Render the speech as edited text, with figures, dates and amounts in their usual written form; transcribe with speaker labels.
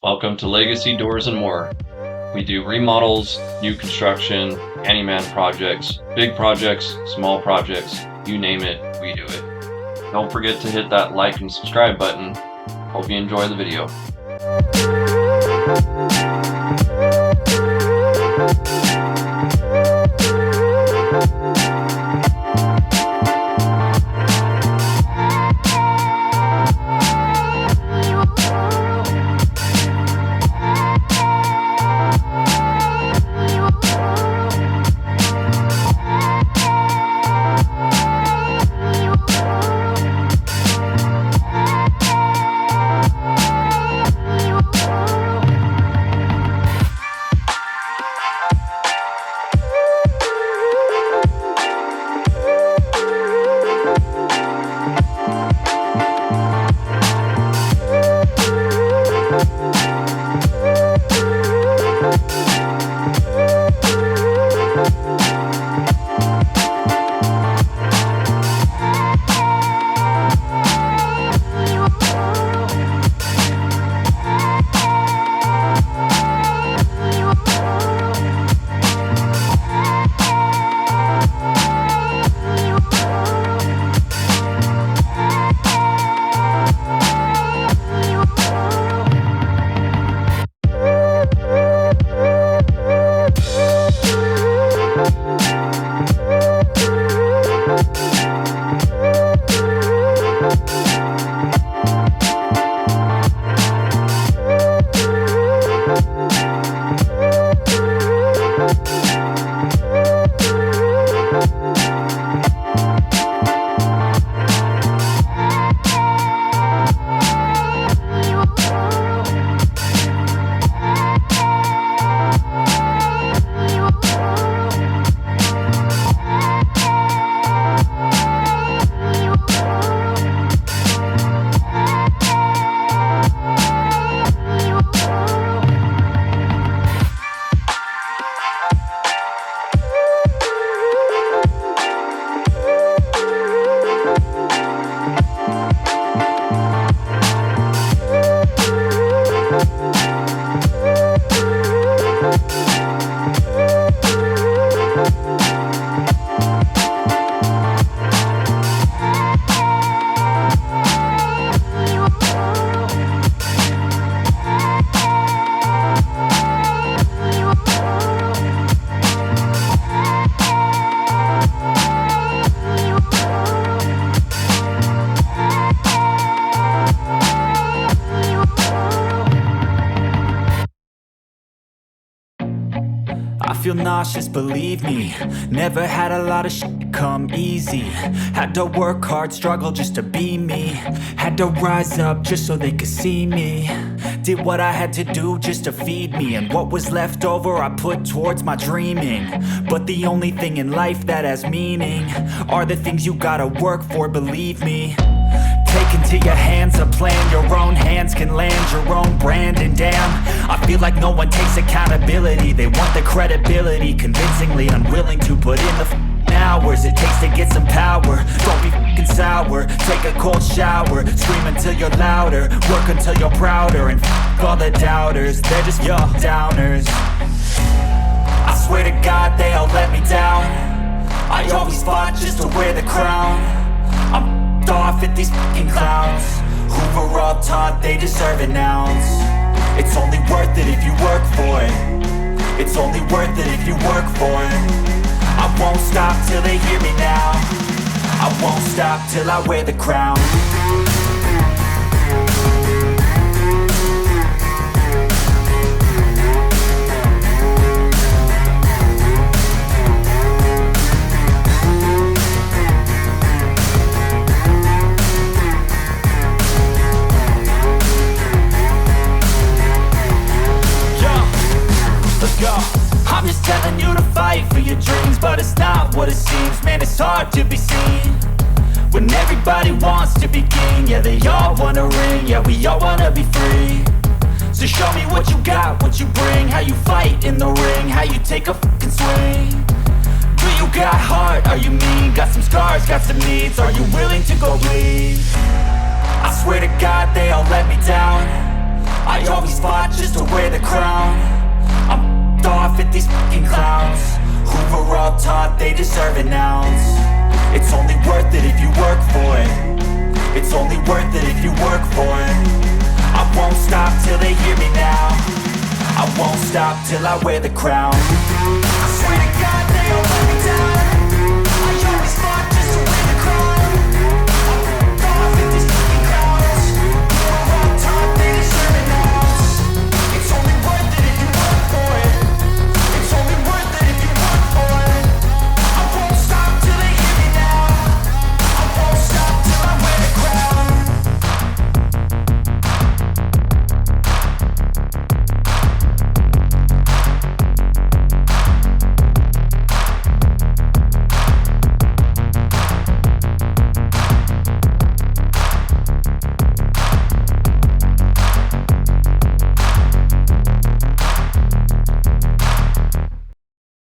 Speaker 1: Welcome to Legacy Doors and More. We do remodels, new construction, handyman projects, big projects, small projects, you name it, we do it. Don't forget to hit that like and subscribe button. Hope you enjoy the video.
Speaker 2: Feel nauseous, believe me. Never had a lot of shit come easy. Had to work hard, struggle just to be me. Had to rise up just so they could see me. Did what I had to do just to feed me. And what was left over I put towards my dreaming. But the only thing in life that has meaning are the things you gotta work for, believe me. Take into your hands a plan, your own hands can land your own brand. And damn, I feel like no one takes accountability. They want the credibility, convincingly unwilling to put in the hours it takes to get some power. Don't be f***ing sour, take a cold shower. Scream until you're louder, work until you're prouder. And f*** all the doubters, they're just your downers. I swear to God they all let me down. I always fought just to wear the crown. I'm off at these fucking clowns who were all taught they deserve an ounce. It's only worth it if you work for it. It's only worth it if you work for it. I won't stop till they hear me now. I won't stop till I wear the crown. I'm just telling you to fight for your dreams, but it's not what it seems. Man, it's hard to be seen when everybody wants to be king. Yeah, they all wanna ring, yeah, we all wanna be free. So show me what you got, what you bring, how you fight in the ring, how you take a fucking swing. Do you got heart, are you mean? Got some scars, got some needs, are you willing to go bleed? I swear to God they all let me down. I always fought just to wear the crown. I'm off at these fucking clowns who were all taught they deserve an ounce. It's only worth it if you work for it. It's only worth it if you work for it. I won't stop till they hear me now. I won't stop till I wear the crown. I swear to God they don't let me